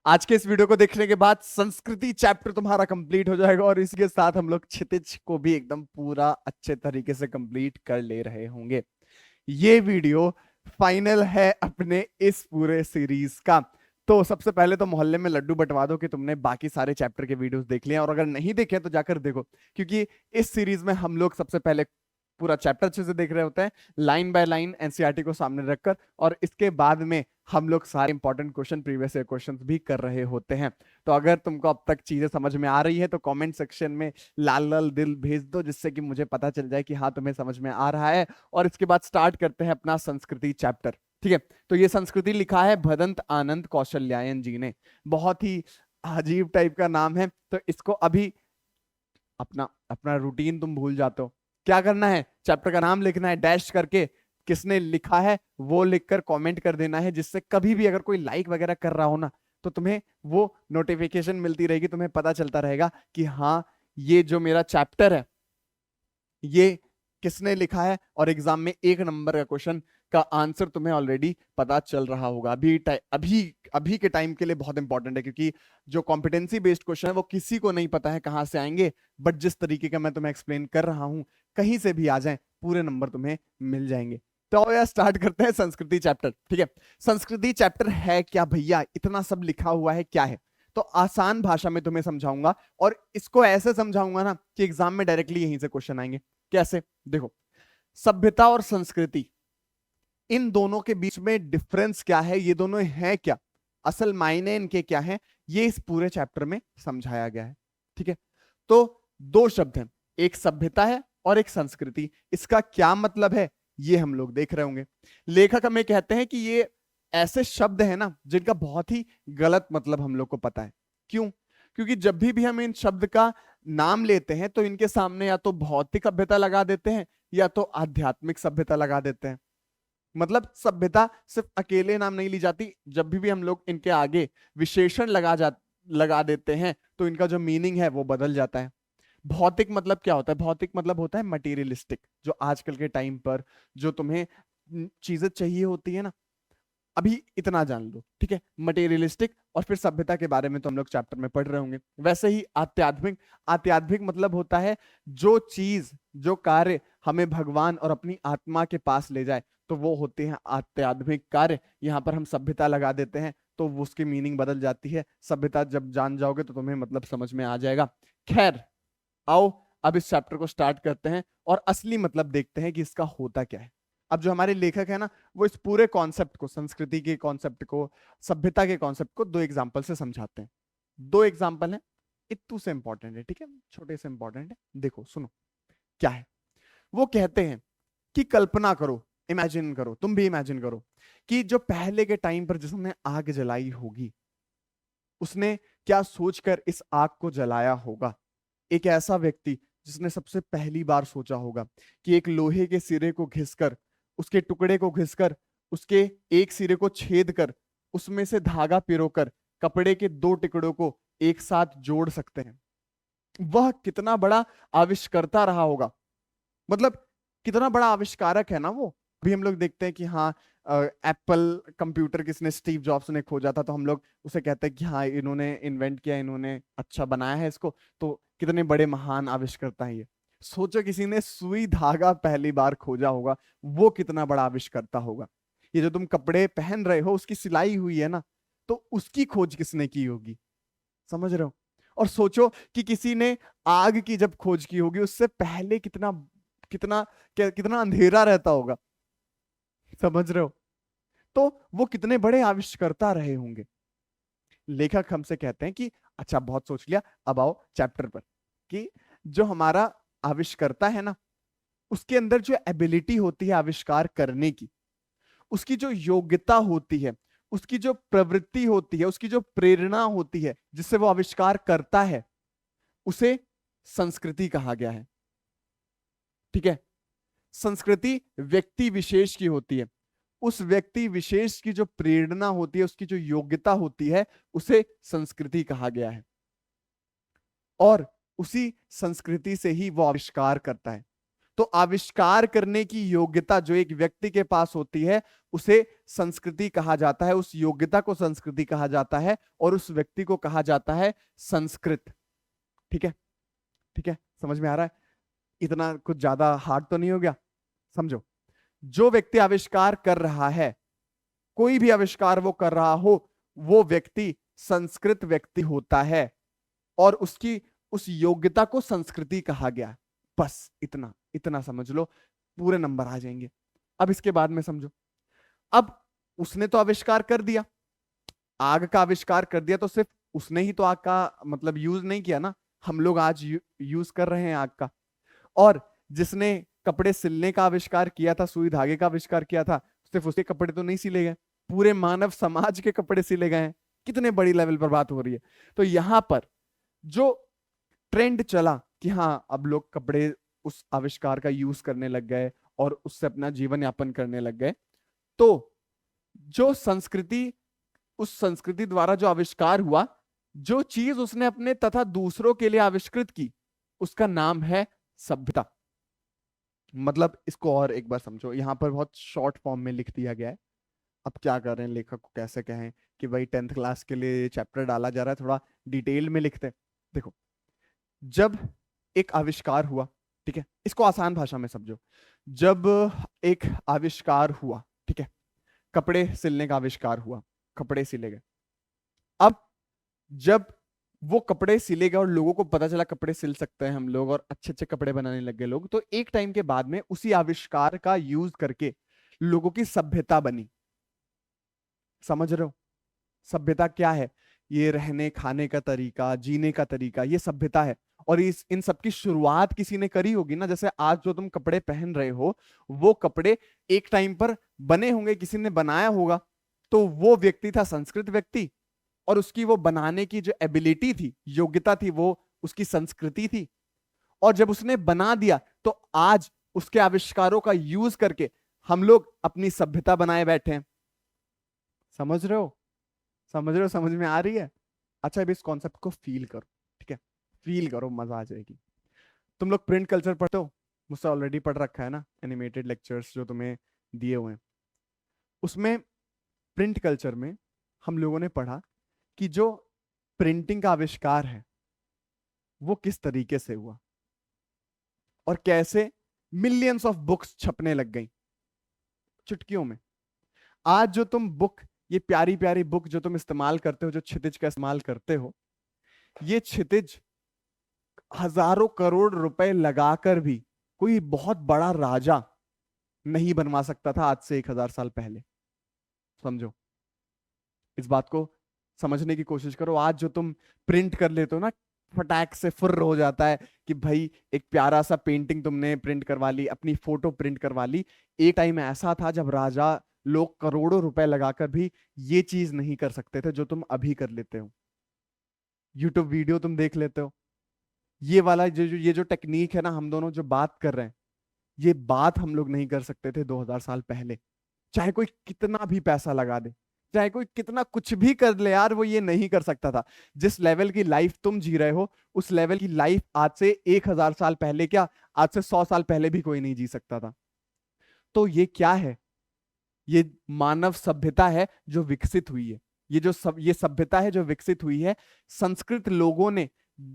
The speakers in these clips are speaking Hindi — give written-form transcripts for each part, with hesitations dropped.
आज के इस वीडियो को देखने के बाद संस्कृति चैप्टर तुम्हारा कंप्लीट हो जाएगा और इसके साथ हम लोग क्षितिज को भी एकदम पूरा अच्छे तरीके से कंप्लीट कर ले रहे होंगे। ये वीडियो फाइनल है अपने इस पूरे सीरीज का। तो सबसे पहले तो मोहल्ले में लड्डू बंटवा दो कि तुमने बाकी सारे चैप्टर के वीडियोस देख लिए, और अगर नहीं देखे तो जाकर देखो, क्योंकि इस सीरीज में हम लोग सबसे पहले पूरा चैप्टर अच्छे से देख रहे होते हैं, लाइन बाय लाइन एनसीईआरटी को सामने रखकर, और इसके बाद में हम लोग सारे important question, previous year questions भी कर रहे होते हैं। तो अगर तुमको अब तक चीजें समझ में आ रही है तो कमेंट सेक्शन में लाल लाल दिल भेज दो, जिससे कि मुझे पता चल जाए कि हाँ तुम्हें समझ में आ रहा है। और इसके बाद स्टार्ट करते हैं अपना संस्कृति चैप्टर। ठीक है, तो ये संस्कृति लिखा है भदंत आनंद कौशल्यायन जी ने। बहुत ही अजीब टाइप का नाम है, तो इसको अभी अपना अपना रूटीन तुम भूल जाते हो। क्या करना है, चैप्टर का नाम लिखना है, डैश करके किसने लिखा है वो लिखकर कमेंट कर देना है, जिससे कभी भी अगर कोई लाइक वगैरह कर रहा हो ना तो तुम्हें वो नोटिफिकेशन मिलती रहेगी, तुम्हें पता चलता रहेगा कि हाँ ये जो मेरा चैप्टर है ये किसने लिखा है, और एग्जाम में 1 नंबर का क्वेश्चन का आंसर तुम्हें ऑलरेडी पता चल रहा होगा। अभी अभी के टाइम के लिए बहुत इंपॉर्टेंट है, क्योंकि जो कॉम्पिटेंसी बेस्ड क्वेश्चन है वो किसी को नहीं पता है कहां से आएंगे, बट जिस तरीके का मैं तुम्हें एक्सप्लेन कर रहा हूं कहीं से भी आ जाए पूरे नंबर तुम्हें मिल जाएंगे। तो यार स्टार्ट करते हैं संस्कृति चैप्टर। ठीक है, संस्कृति चैप्टर है क्या भैया, इतना सब लिखा हुआ है क्या है, तो आसान भाषा में तुम्हें समझाऊंगा, और इसको ऐसे समझाऊंगा ना कि एग्जाम में डायरेक्टली यहीं से क्वेश्चन आएंगे। कैसे, देखो, सभ्यता और संस्कृति, इन दोनों के बीच में डिफरेंस क्या है, ये दोनों हैं क्या, असल मायने इनके क्या हैं, ये इस पूरे चैप्टर में समझाया गया है। ठीक है, तो 2 शब्द हैं, एक सभ्यता है और एक संस्कृति। इसका क्या मतलब है ये हम लोग देख रहे होंगे। लेखक हमें कहते हैं कि ये ऐसे शब्द हैं ना जिनका बहुत ही गलत मतलब हम लोग को पता है। क्यों? क्योंकि जब भी हम इन शब्द का नाम लेते हैं तो इनके सामने या तो भौतिक सभ्यता लगा देते हैं या तो आध्यात्मिक सभ्यता लगा देते हैं। मतलब सभ्यता सिर्फ अकेले नाम नहीं ली जाती, जब भी हम लोग इनके आगे विशेषण लगा देते हैं तो इनका जो मीनिंग है वो बदल जाता है। भौतिक मतलब क्या होता है, भौतिक मतलब होता है मटेरियलिस्टिक, जो आजकल के टाइम पर जो तुम्हें चीजें चाहिए होती है ना, अभी इतना जान लो। ठीक है, मटेरियलिस्टिक, और फिर सभ्यता के बारे में तो हम लोग चैप्टर में पढ़ रहे होंगे। वैसे ही आध्यात्मिक, आध्यात्मिक मतलब होता है जो चीज, जो कार्य हमें भगवान और अपनी आत्मा के पास ले जाए, तो वो होते हैं आध्यात्मिक कार्य। यहाँ पर हम सभ्यता लगा देते हैं तो उसकी मीनिंग बदल जाती है। सभ्यता जब जान जाओगे तो तुम्हें मतलब समझ में आ जाएगा। खैर, आओ अब इस चैप्टर को स्टार्ट करते हैं और असली मतलब देखते हैं कि इसका होता क्या है। अब जो हमारे लेखक है ना, वो इस पूरे कॉन्सेप्ट को, संस्कृति के कॉन्सेप्ट को, सभ्यता के कॉन्सेप्ट को 2 एग्जाम्पल से समझाते हैं। 2 एग्जाम्पल है, इतू से इंपॉर्टेंट है, ठीक है, छोटे से इंपॉर्टेंट है। देखो सुनो क्या है। वो कहते हैं कि कल्पना करो, इमेजिन करो, तुम भी इमेजिन करो कि जो पहले के टाइम पर जिसने आग जलाई होगी उसने क्या सोचकर इस आग को जलाया होगा। एक ऐसा व्यक्ति जिसने सबसे पहली बार सोचा होगा कि एक लोहे के सिरे को घिसकर, उसके टुकड़े को घिसकर, उसके एक सिरे को छेद कर, उसमें से धागा पिरोकर कपड़े के 2 टुकड़ों को एक साथ जोड़ सकते हैं, वह कितना बड़ा आविष्कर्ता रहा होगा। मतलब कितना बड़ा आविष्कारक है ना वो। अभी हम लोग देखते हैं कि हाँ, एप्पल कंप्यूटर किसने, स्टीव जॉब्स ने खोजा था, तो हम लोग उसे कहते हैं कि हाँ इन्होंने इन्वेंट किया, इन्होंने अच्छा बनाया है इसको, तो कितने बड़े महान आविष्कर्ता है ये। सोचो किसी ने सुई धागा पहली बार खोजा होगा, वो कितना बड़ा आविष्कर्ता होगा। ये जो तुम कपड़े पहन रहे हो उसकी सिलाई हुई है ना, तो उसकी खोज किसने की होगी, समझ रहे हो। और सोचो कि किसी ने आग की जब खोज की होगी, उससे पहले कितना कितना कितना अंधेरा रहता होगा, समझ रहे हो। तो वो कितने बड़े आविष्कर्ता रहे होंगे। लेखक हमसे कहते हैं कि अच्छा बहुत सोच लिया, अब आओ चैप्टर पर, कि जो हमारा आविष्कर्ता है ना, उसके अंदर जो एबिलिटी होती है आविष्कार करने की, उसकी जो योग्यता होती है, उसकी जो प्रवृत्ति होती है, उसकी जो प्रेरणा होती है जिससे वो आविष्कार करता है, उसे संस्कृति कहा गया है। ठीक है, संस्कृति व्यक्ति विशेष की होती है, उस व्यक्ति विशेष की जो प्रेरणा होती है, उसकी जो योग्यता होती है, उसे संस्कृति कहा गया है, और उसी संस्कृति से ही वो आविष्कार करता है। तो आविष्कार करने की योग्यता जो एक व्यक्ति के पास होती है उसे संस्कृति कहा जाता है, उस योग्यता को संस्कृति कहा जाता है और उस व्यक्ति को कहा जाता है संस्कृत। ठीक है, ठीक है, समझ में आ रहा है? इतना कुछ ज्यादा हार्ड तो नहीं हो गया? समझो, जो व्यक्ति आविष्कार कर रहा है, कोई भी आविष्कार वो कर रहा हो, वो व्यक्ति संस्कृत व्यक्ति होता है और उसकी उस योग्यता को संस्कृति कहा गया। बस इतना इतना समझ लो, पूरे नंबर आ जाएंगे। अब इसके बाद में समझो, अब उसने तो आविष्कार कर दिया, आग का आविष्कार कर दिया, तो सिर्फ उसने ही तो आग का मतलब यूज नहीं किया ना, हम लोग आज यूज कर रहे हैं आग का। और जिसने कपड़े सिलने का आविष्कार किया था, सुई धागे का आविष्कार किया था, सिर्फ उसके कपड़े तो नहीं सिले गए, पूरे मानव समाज के कपड़े सिले गए हैं। कितने बड़ी लेवल पर बात हो रही है। तो यहां पर जो ट्रेंड चला कि हाँ अब लोग कपड़े उस आविष्कार का यूज करने लग गए और उससे अपना जीवन यापन करने लग गए, तो जो संस्कृति, उस संस्कृति द्वारा जो आविष्कार हुआ, जो चीज उसने अपने तथा दूसरों के लिए आविष्कृत की, उसका नाम है सभ्यता। मतलब इसको और एक बार समझो, यहां पर बहुत शॉर्ट फॉर्म में लिख दिया गया है। अब क्या कर रहे हैं लेखक को कैसे कहें कि भाई 10th क्लास के लिए चैप्टर डाला जा रहा है, थोड़ा डिटेल में लिखते हैं। देखो, जब एक आविष्कार हुआ, ठीक है, इसको आसान भाषा में समझो, जब एक आविष्कार हुआ, ठीक है, कपड़े सिलने का आविष्कार हुआ, कपड़े सिले गए। अब जब वो कपड़े सिले गए और लोगों को पता चला कपड़े सिल सकते हैं हम लोग और अच्छे अच्छे कपड़े बनाने लग गए लोग, तो एक टाइम के बाद में उसी आविष्कार का यूज करके लोगों की सभ्यता बनी। समझ रहे हो? सभ्यता क्या है? ये रहने खाने का तरीका, जीने का तरीका, ये सभ्यता है। और इन सब की शुरुआत किसी ने करी होगी ना। जैसे आज जो तुम कपड़े पहन रहे हो, वो कपड़े एक टाइम पर बने होंगे, किसी ने बनाया होगा, तो वो व्यक्ति था संस्कृत व्यक्ति, और उसकी वो बनाने की जो एबिलिटी थी, योग्यता थी, वो उसकी संस्कृति थी। और जब उसने बना दिया तो आज उसके आविष्कारों का यूज करके हम लोग अपनी सभ्यता बनाए बैठे हैं। समझ रहे हो? समझ रहे हो? समझ में आ रही है? अच्छा, अब इस कॉन्सेप्ट को फील करो, ठीक है, फील करो, मजा आ जाएगी। तुम लोग प्रिंट कल्चर पढ़ते हो? मुझसे ऑलरेडी पढ़ रखा है ना, एनिमेटेड लेक्चर्स जो तुम्हें दिए हुए हैं। उसमें प्रिंट कल्चर में हम लोगों ने पढ़ा कि जो प्रिंटिंग का आविष्कार है वो किस तरीके से हुआ और कैसे मिलियंस ऑफ बुक्स छपने लग गई चुटकियों में। आज जो तुम बुक, ये प्यारी प्यारी बुक जो तुम इस्तेमाल करते हो, जो क्षितिज का इस्तेमाल करते हो, ये क्षितिज हजारों करोड़ रुपए लगाकर भी कोई बहुत बड़ा राजा नहीं बनवा सकता था आज से 1000 साल पहले। समझो, इस बात को समझने की कोशिश करो। आज जो तुम प्रिंट कर लेते हो ना, फटाक से फुर्र हो जाता है कि भाई एक प्यारा सा पेंटिंग तुमने प्रिंट करवा ली, अपनी फोटो प्रिंट करवा ली। एक टाइम ऐसा था जब राजा लोग करोड़ों रुपए लगाकर भी ये चीज नहीं कर सकते थे जो तुम अभी कर लेते हो। यूट्यूब वीडियो तुम देख लेते हो, ये वाला ये जो टेक्निक है ना, हम दोनों जो बात कर रहे हैं, ये बात हम लोग नहीं कर सकते थे 2000 साल पहले। चाहे कोई कितना भी पैसा लगा दे, चाहे कोई कितना कुछ भी कर ले यार, वो ये नहीं कर सकता था। जिस लेवल की लाइफ तुम जी रहे हो, उस लेवल की लाइफ आज से 1000 साल पहले क्या, आज से 100 साल पहले भी कोई नहीं जी सकता था। तो ये क्या है? ये मानव सभ्यता है जो विकसित हुई है। ये सभ्यता है जो विकसित हुई है। संस्कृत लोगों ने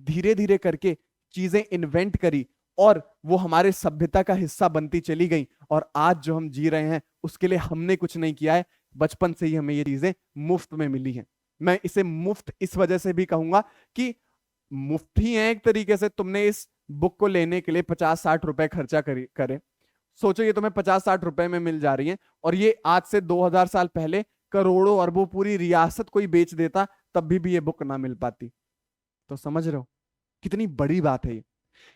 धीरे धीरे करके चीजें इन्वेंट करी और वो हमारे सभ्यता का हिस्सा बनती चली गई। और आज जो हम जी रहे हैं उसके लिए हमने कुछ नहीं किया है, बचपन से ही हमें ये चीजें मुफ्त में मिली हैं। मैं इसे मुफ्त इस वजह से भी कहूंगा कि मुफ्त ही है एक तरीके से। तुमने इस बुक को लेने के लिए 50-60 रुपए खर्चा करे, सोचो ये तुम्हें 50-60 रुपए में मिल जा रही है, और ये आज से 2000 साल पहले करोड़ों अरबों पूरी रियासत कोई बेच देता तब भी ये बुक ना मिल पाती। तो समझ रहे हो कितनी बड़ी बात है ये।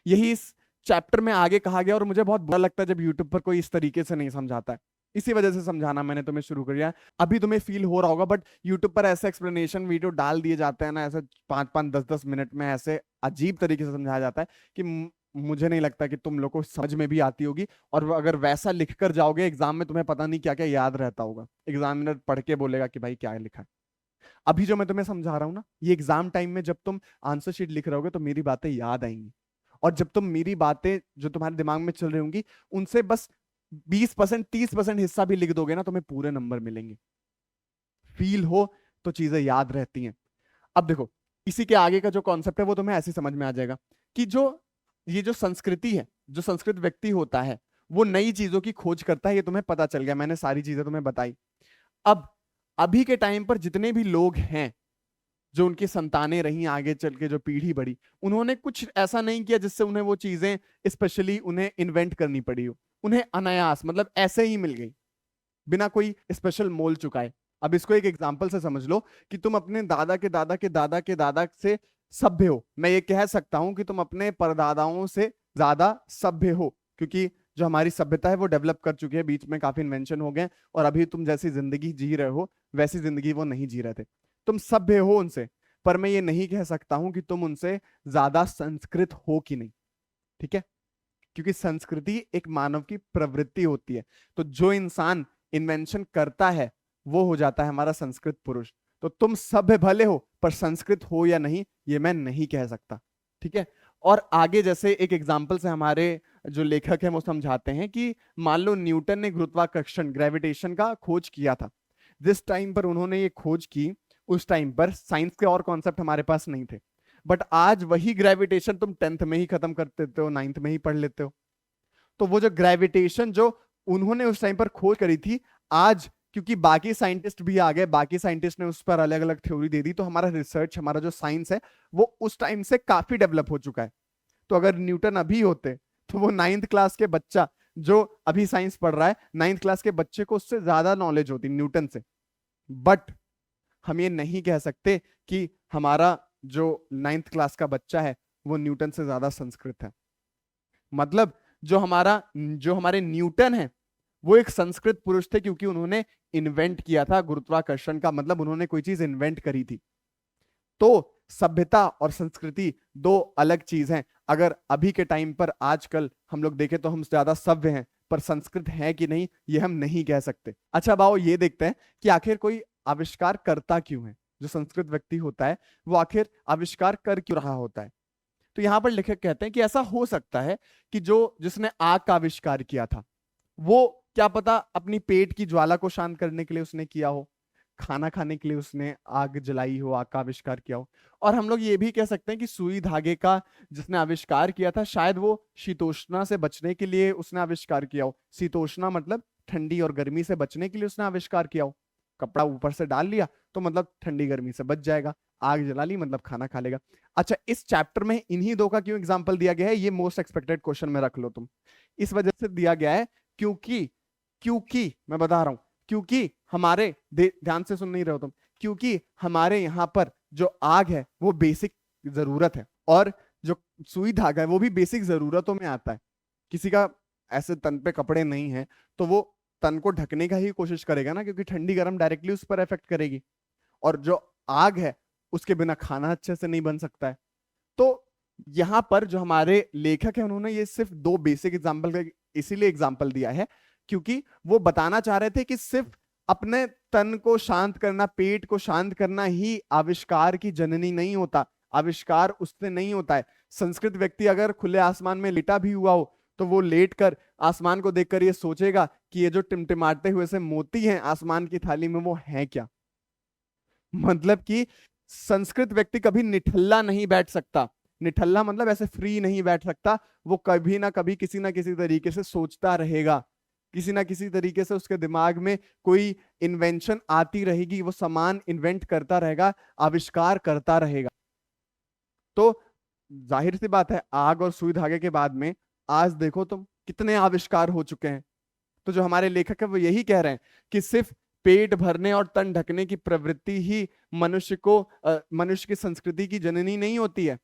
यही इस चैप्टर में आगे कहा गया, और मुझे बहुत बुरा लगता है जब यूट्यूब पर कोई इस तरीके से नहीं समझाता है। इसी वजह से समझाना मैंने तुम्हें शुरू कर दिया। अभी तुम्हें फील हो रहा होगा, बट यूट्यूब पर ऐसे एक्सप्लेनेशन वीडियो डाल दिए जाते हैं ना, ऐसे 5-5 10-10 मिनट में ऐसे अजीब तरीके से समझाया जाता है कि मुझे नहीं लगता कि तुम लोग को समझ में भी आती होगी। और अगर वैसा लिख कर जाओगे एग्जाम में, तुम्हें पता नहीं क्या क्या याद रहता होगा। एग्जामिनर पढ़ के बोलेगा कि भाई क्या लिखा है। अभी जो मैं तुम्हें समझा रहा हूं ना, ये एग्जाम टाइम में जब तुम आंसर शीट लिख रहे होगे तो मेरी बातें याद आएंगी, और जब तुम मेरी बातें जो तुम्हारे दिमाग में चल रही होंगी उनसे बस 20% 30% हिस्सा भी लिख दोगे ना, तुम्हें पूरे नंबर मिलेंगे। फील हो तो चीजें याद रहती हैं। अब देखो, इसी के आगे का जो कॉन्सेप्ट है वो तुम्हें ऐसे समझ में आ जाएगा कि ये जो संस्कृति है, जो संस्कृत व्यक्ति होता है, वो नई चीजों की खोज करता है। ये तुम्हें पता चल गया, मैंने सारी चीजें तुम्हें बताई। अब अभी के टाइम पर जितने भी लोग हैं, जो उनकी संतानें रही, आगे चल के जो पीढ़ी बढ़ी, उन्होंने कुछ ऐसा नहीं किया जिससे उन्हें वो चीजें स्पेशली उन्हें इन्वेंट करनी पड़ी हो। उन्हें अनायास, मतलब ऐसे ही मिल गई, बिना कोई स्पेशल मोल चुकाए। अब इसको एक एग्जांपल से समझ लो कि तुम अपने दादा के दादा के दादा के दादा से सभ्य हो। मैं ये कह सकता हूं कि तुम अपने परदादाओं से ज्यादा सभ्य हो, क्योंकि जो हमारी सभ्यता है वो डेवलप कर चुकी है, बीच में काफी इन्वेंशन हो गए, और अभी तुम जैसी जिंदगी जी रहे हो वैसी जिंदगी वो नहीं जी रहे थे। तुम सभ्य हो उनसे, पर मैं ये नहीं कह सकता हूं कि तुम उनसे ज्यादा संस्कृत हो कि नहीं। ठीक है, क्योंकि संस्कृति एक मानव की प्रवृत्ति होती है। तो जो इंसान इन्वेंशन करता है वो हो जाता है हमारा संस्कृत पुरुष। तो तुम सभ्य भले हो, पर संस्कृत हो या नहीं ये मैं नहीं कह सकता। ठीक है, और आगे जैसे एक एग्जाम्पल से हमारे जो लेखक हैं वो समझाते हैं कि मान लो न्यूटन ने गुरुत्वाकर्षण, ग्रेविटेशन का खोज किया था। जिस टाइम पर उन्होंने ये खोज की, उस टाइम पर साइंस के और कॉन्सेप्ट हमारे पास नहीं थे। बट आज वही ग्रेविटेशन तुम 10th में ही खत्म कर देते हो, 9th में ही पढ़ लेते हो। तो वो जो ग्रेविटेशन जो उन्होंने उस टाइम पर खोज करी थी, आज क्योंकि बाकी साइंटिस्ट भी आ गए, बाकी साइंटिस्ट ने उस पर अलग अलग थ्योरी दे दी, तो हमारा रिसर्च, हमारा जो साइंस है वो उस टाइम से काफी डेवलप हो चुका है। तो अगर न्यूटन अभी होते तो वो 9th क्लास के बच्चा जो अभी साइंस पढ़ रहा है, 9th क्लास के बच्चे को उससे ज्यादा नॉलेज होती न्यूटन से। बट हम ये नहीं कह सकते कि हमारा जो 9th क्लास का बच्चा है वो न्यूटन से ज्यादा संस्कृत है। मतलब जो हमारे न्यूटन है वो एक संस्कृत पुरुष थे, क्योंकि उन्होंने इन्वेंट किया था गुरुत्वाकर्षण का, मतलब उन्होंने कोई चीज इन्वेंट करी थी। तो सभ्यता और संस्कृति दो अलग चीज हैं। अगर अभी के टाइम पर आजकल हम लोग देखें तो हम ज्यादा सभ्य हैं, पर संस्कृत है कि नहीं ये हम नहीं कह सकते। अच्छा बाओ, ये देखते हैं कि आखिर कोई आविष्कार करता क्यों है। जो संस्कृत व्यक्ति होता है वो आखिर आविष्कार कर क्यों रहा होता है। तो यहां पर लेखक कहते हैं कि ऐसा हो सकता है कि जिसने आग का आविष्कार किया था वो क्या पता अपनी पेट की ज्वाला को शांत करने के लिए उसने किया हो, खाना खाने के लिए उसने आग जलाई हो, आग का आविष्कार किया हो। और हम लोग ये भी कह सकते हैं कि सुई धागे का जिसने आविष्कार किया था शायद वो शीतोष्णा से बचने के लिए उसने आविष्कार किया हो। शीतोष्णा मतलब ठंडी और गर्मी से बचने के लिए उसने आविष्कार किया हो। कपड़ा ऊपर से डाल लिया तो मतलब ठंडी गर्मी से बच जाएगा, आग जला ली मतलब खाना खा लेगा। अच्छा, इस चैप्टर में इन्हीं दो का क्यों एग्जाम्पल दिया गया है, ये मोस्ट एक्सपेक्टेड क्वेश्चन में रख लो तुम। इस वजह से दिया गया है क्योंकि क्योंकि मैं बता रहा हूं, क्योंकि हमारे ध्यान से सुन नहीं रहे हो तुम, क्योंकि हमारे यहाँ पर जो आग है वो बेसिक जरूरत है, और जो सुई धागा है वो भी बेसिक जरूरतों में आता है। किसी का ऐसे तन पे कपड़े नहीं है तो वो तन को ढकने का ही कोशिश करेगा ना, क्योंकि ठंडी गर्म डायरेक्टली उस पर इफेक्ट करेगी। और जो आग है उसके बिना खाना अच्छे से नहीं बन सकता है। तो यहां पर जो हमारे लेखक है उन्होंने ये सिर्फ दो बेसिक एग्जाम्पल इसीलिए एग्जाम्पल दिया है क्योंकि वो बताना चाह रहे थे कि सिर्फ अपने तन को शांत करना, पेट को शांत करना ही आविष्कार की जननी नहीं होता। आविष्कार उससे नहीं होता है। संस्कृत व्यक्ति अगर खुले आसमान में लेटा भी हुआ हो तो वो लेट कर आसमान को देखकर ये सोचेगा कि ये जो टिमटिमाते हुए से मोती हैं आसमान की थाली में वो है क्या। मतलब कि संस्कृत व्यक्ति कभी निठल्ला नहीं बैठ सकता। निठल्ला मतलब ऐसे फ्री नहीं बैठ सकता। वो कभी ना कभी किसी ना किसी तरीके से सोचता रहेगा, किसी ना किसी तरीके से उसके दिमाग में कोई इन्वेंशन आती रहेगी, वो सामान इन्वेंट करता रहेगा, आविष्कार करता रहेगा। तो जाहिर सी बात है आग और सुई धागे के बाद में आज देखो तुम कितने आविष्कार हो चुके हैं। तो जो हमारे लेखक है वो यही कह रहे हैं कि सिर्फ पेट भरने और तन ढकने की प्रवृत्ति ही मनुष्य की संस्कृति की जननी नहीं होती है।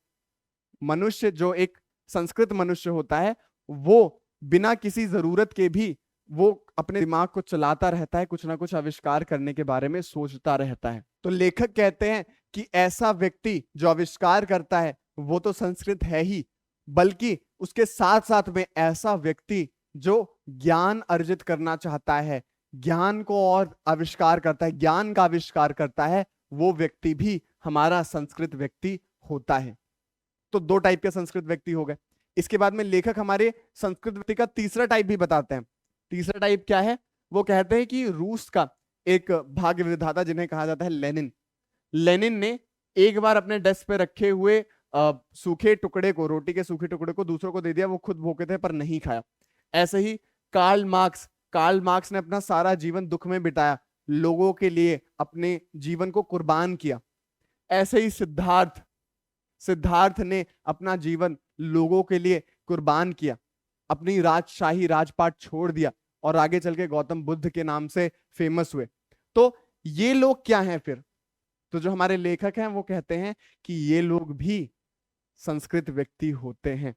मनुष्य जो एक संस्कृत मनुष्य होता है वो बिना किसी जरूरत के भी वो अपने दिमाग को चलाता रहता है, कुछ ना कुछ आविष्कार करने के बारे में सोचता रहता है। तो लेखक कहते हैं कि ऐसा व्यक्ति जो आविष्कार करता है वो तो संस्कृत है ही, बल्कि उसके साथ साथ में ऐसा व्यक्ति जो ज्ञान अर्जित करना चाहता है, ज्ञान को और आविष्कार करता है, ज्ञान का आविष्कार करता है, वो व्यक्ति भी हमारा संस्कृत व्यक्ति होता है। तो दो टाइप के संस्कृत व्यक्ति हो गए। इसके बाद में लेखक हमारे संस्कृत व्यक्ति का तीसरा टाइप भी बताते हैं। तीसरा टाइप क्या है? वो कहते हैं कि रूस का एक भाग्य विधाता जिन्हें कहा जाता है लेनिन, लेनिन ने एक बार अपने डेस्क पे रखे हुए सूखे टुकड़े को, रोटी के सूखे टुकड़े को दूसरों को दे दिया, वो खुद भूखे थे पर नहीं खाया। ऐसे ही कार्ल मार्क्स ने अपना सारा जीवन दुख में बिताया, लोगों के लिए अपने जीवन को कुर्बान किया। ऐसे ही सिद्धार्थ ने अपना जीवन लोगों के लिए कुर्बान किया, अपनी राजशाही राजपाट छोड़ दिया और आगे चल के गौतम बुद्ध के नाम से फेमस हुए। तो ये लोग क्या हैं फिर? तो जो हमारे लेखक हैं वो कहते हैं कि ये लोग भी संस्कृत व्यक्ति होते हैं।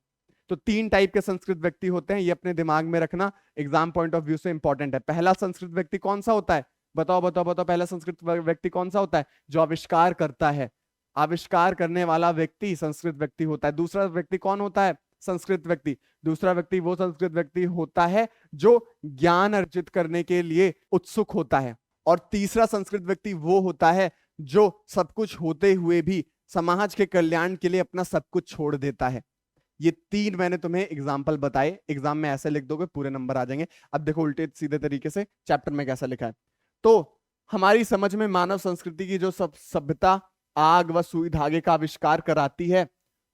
तो 3 टाइप के संस्कृत व्यक्ति होते हैं, ये अपने दिमाग में रखना, एग्जाम पॉइंट ऑफ व्यू से इंपॉर्टेंट है। पहला संस्कृत व्यक्ति कौन सा होता है? बताओ बताओ बताओ, पहला संस्कृत व्यक्ति कौन सा होता है? जो आविष्कार करता है, आविष्कार करने वाला व्यक्ति संस्कृत व्यक्ति होता है। दूसरा व्यक्ति कौन होता है? संस्कृत व्यक्ति। दूसरा व्यक्ति वो संस्कृत व्यक्ति होता है जो ज्ञान अर्जित करने के लिए उत्सुक होता है। और तीसरा संस्कृत व्यक्ति वो होता है जो सब कुछ होते हुए भी समाज के कल्याण के लिए अपना सब कुछ छोड़ देता है। ये 3 मैंने तुम्हें एग्जाम्पल बताए, एग्जाम में ऐसे लिख दोगे पूरे नंबर आ जाएंगे। अब देखो उल्टे सीधे तरीके से चैप्टर में कैसा लिखा है। तो हमारी समझ में मानव संस्कृति की जो सभ्यता आग व सुई धागे का आविष्कार कराती है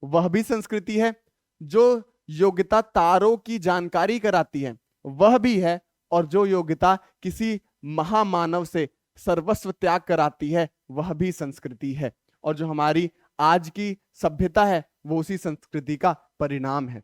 वह भी संस्कृति है, जो योग्यता तारों की जानकारी कराती है वह भी है, और जो योग्यता किसी महामानव से सर्वस्व त्याग कराती है वह भी संस्कृति है। और जो हमारी आज की सभ्यता है वो उसी संस्कृति का परिणाम है।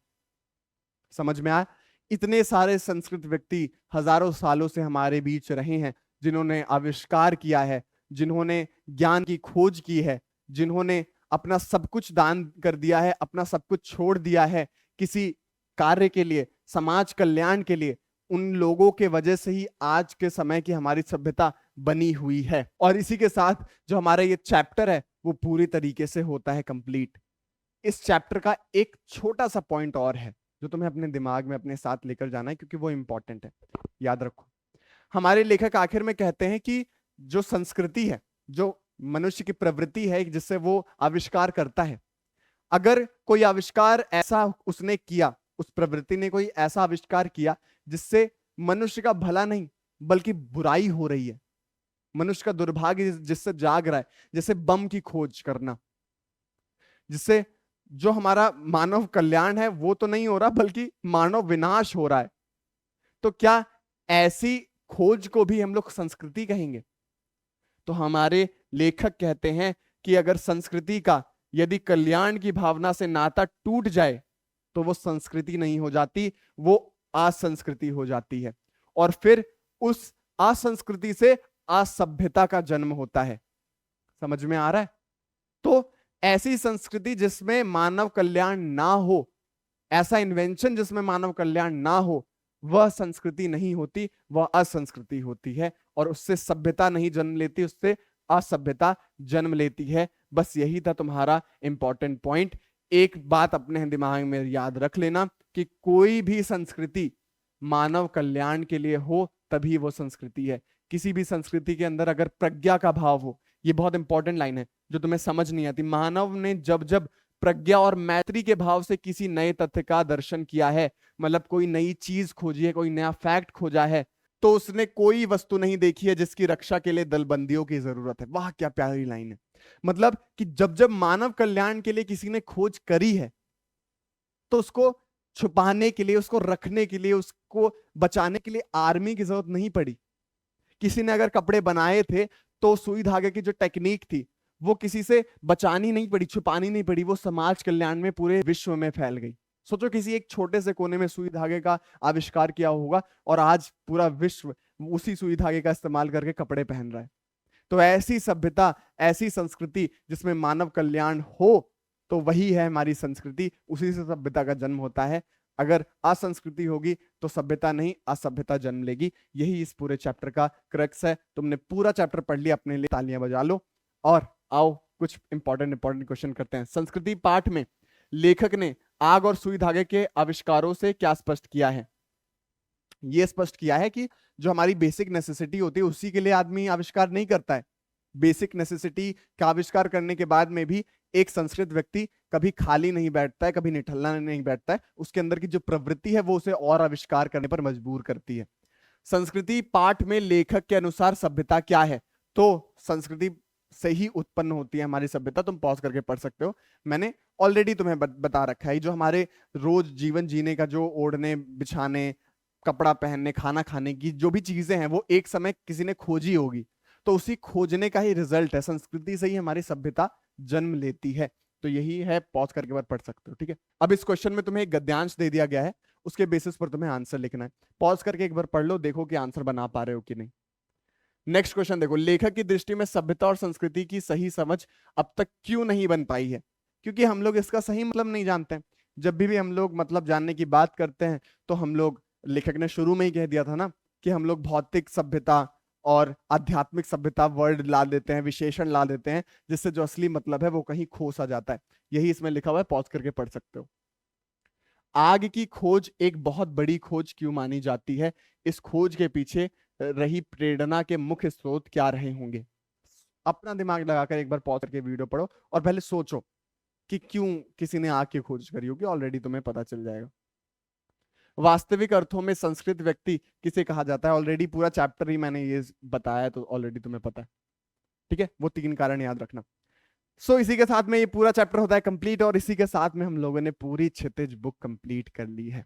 समझ में आया? इतने सारे संस्कृत व्यक्ति हजारों सालों से हमारे बीच रहे हैं, जिन्होंने आविष्कार किया है, जिन्होंने ज्ञान की खोज की है, जिन्होंने अपना सब कुछ दान कर दिया है, अपना सब कुछ छोड़ दिया है किसी कार्य के लिए, समाज कल्याण के लिए। उन लोगों के वजह से ही आज के समय की हमारी सभ्यता बनी हुई है। और इसी के साथ जो हमारा ये चैप्टर है वो पूरी तरीके से होता है कंप्लीट। इस चैप्टर का एक छोटा सा पॉइंट और है जो तुम्हें अपने दिमाग में अपने साथ लेकर जाना है, क्योंकि वो इंपॉर्टेंट है, याद रखो। हमारे लेखक आखिर में कहते हैं कि जो संस्कृति है, जो मनुष्य की प्रवृत्ति है जिससे वो आविष्कार करता है, अगर कोई आविष्कार ऐसा उसने किया, उस प्रवृत्ति ने कोई ऐसा आविष्कार किया जिससे मनुष्य का भला नहीं बल्कि बुराई हो रही है, मनुष्य का दुर्भाग्य जिससे जाग रहा है, जैसे बम की खोज करना, जिससे जो हमारा मानव कल्याण है वो तो नहीं हो रहा बल्कि मानव विनाश हो रहा है, तो क्या ऐसी खोज को भी हम लोग संस्कृति कहेंगे? तो हमारे लेखक कहते हैं कि अगर संस्कृति का यदि कल्याण की भावना से नाता टूट जाए तो वो संस्कृति नहीं हो जाती, वो असंस्कृति हो जाती है। और फिर उस असंस्कृति से असभ्यता का जन्म होता है। समझ में आ रहा है? तो ऐसी संस्कृति जिसमें मानव कल्याण ना हो, ऐसा इन्वेंशन जिसमें मानव कल्याण ना हो, वह संस्कृति नहीं होती, वह असंस्कृति होती है। और उससे सभ्यता नहीं जन्म लेती, उससे असभ्यता जन्म लेती है। बस यही था तुम्हारा इंपॉर्टेंट पॉइंट। एक बात अपने दिमाग में याद रख लेना कि कोई भी संस्कृति मानव कल्याण के लिए हो तभी वो संस्कृति है। किसी भी संस्कृति के अंदर अगर प्रज्ञा का भाव हो, ये बहुत इंपॉर्टेंट लाइन है जो तुम्हें समझ नहीं आती। मानव ने जब जब प्रज्ञा और मैत्री के भाव से किसी नए तथ्य का दर्शन किया है, मतलब कोई नई चीज खोजी है, कोई नया फैक्ट खोजा है, तो उसने कोई वस्तु नहीं देखी है जिसकी रक्षा के लिए दलबंदियों की जरूरत है। वाह क्या प्यारी लाइन है। मतलब कि जब जब मानव कल्याण के लिए किसी ने खोज करी है तो उसको छुपाने के लिए, उसको रखने के लिए, उसको बचाने के लिए आर्मी की जरूरत नहीं पड़ी। किसी ने अगर कपड़े बनाए थे तो सुई धागे की जो टेक्निक थी वो किसी से बचानी नहीं पड़ी, छुपानी नहीं पड़ी, वो समाज कल्याण में पूरे विश्व में फैल गई। सोचो किसी एक छोटे से कोने में सुई धागे का आविष्कार किया होगा और आज पूरा विश्व उसी सुई धागे का इस्तेमाल करके कपड़े पहन रहा है। तो ऐसी सभ्यता, ऐसी संस्कृति जिसमें मानव कल्याण हो तो वही है हमारी संस्कृति, उसी से सभ्यता का जन्म होता है। अगर असंस्कृति होगी तो सभ्यता नहीं, असभ्यता जन्म लेगी। यही इस पूरे चैप्टर का क्रक्स है। तुमने पूरा चैप्टर पढ़ लिया, अपने लिए तालियां बजा लो। और आओ कुछ इंपॉर्टेंट क्वेश्चन करते हैं। संस्कृति पाठ में लेखक ने आग और सुई धागे के आविष्कारों से क्या स्पष्ट किया है? यह स्पष्ट किया है कि जो हमारी बेसिक नेसेसिटी होती है उसी के लिए आदमी आविष्कार नहीं करता है। बेसिक नेसेसिटी का आविष्कार करने के बाद में भी एक संस्कृत व्यक्ति कभी खाली नहीं बैठता है, कभी निठल्ला नहीं बैठता है, उसके अंदर की जो प्रवृत्ति है वो उसे और आविष्कार करने पर मजबूर करती है। संस्कृति पाठ में लेखक के अनुसार सभ्यता क्या है, तो संस्कृति से ही उत्पन्न होती है हमारी सभ्यता। तुम पॉज करके पढ़ सकते हो, मैंने ऑलरेडी तुम्हें बता रखा है। जो हमारे रोज जीवन जीने का जो ओढ़ने बिछाने, कपड़ा पहनने, खाना खाने की जो भी चीजें हैं वो एक समय किसी ने खोजी होगी, तो उसी खोजने का ही रिजल्ट है। संस्कृति से ही हमारी सभ्यता जन्म लेती है। तो यही है, पॉज करके बार पढ़ सकते हो, ठीक है। अब इस क्वेश्चन में तुम्हें एक गद्यांश दे दिया गया है, उसके बेसिस पर तुम्हें आंसर लिखना है। पॉज करके एक बार पढ़ लो, देखो कि आंसर बना पा रहे हो कि नहीं। नेक्स्ट क्वेश्चन देखो, लेखक की दृष्टि में सभ्यता और संस्कृति की सही समझ अब तक क्यों नहीं बन पाई है? क्योंकि हम लोग इसका सही मतलब नहीं जानते हैं। जब भी हम लोग मतलब जानने की बात करते हैं तो हम लोग, लेखक ने शुरू में ही कह दिया था ना कि हम लोग भौतिक सभ्यता और आध्यात्मिक सभ्यता वर्ड ला देते हैं, विशेषण ला देते हैं, जिससे जो असली मतलब है वो कहीं खो सा जाता है। यही इसमें लिखा हुआ है, पॉज करके पढ़ सकते हो। आग की खोज एक बहुत बड़ी खोज क्यों मानी जाती है? इस खोज के पीछे रही प्रेरणा के मुख्य स्रोत क्या रहे होंगे? अपना दिमाग लगाकर एक बार पॉज करके वीडियो पढ़ो और पहले सोचो कि क्यों किसी ने आग की खोज करी होगी। ऑलरेडी तुम्हें पता चल जाएगा। वास्तविक अर्थों में संस्कृत व्यक्ति किसे कहा जाता है? ऑलरेडी पूरा चैप्टर ही मैंने ये बताया, तो ऑलरेडी तुम्हें पता है, ठीक है। वो 3 कारण याद रखना। सो इसी के साथ में ये पूरा चैप्टर होता है कंप्लीट, और इसी के साथ में हम लोगों ने पूरी क्षितिज बुक कंप्लीट कर ली है।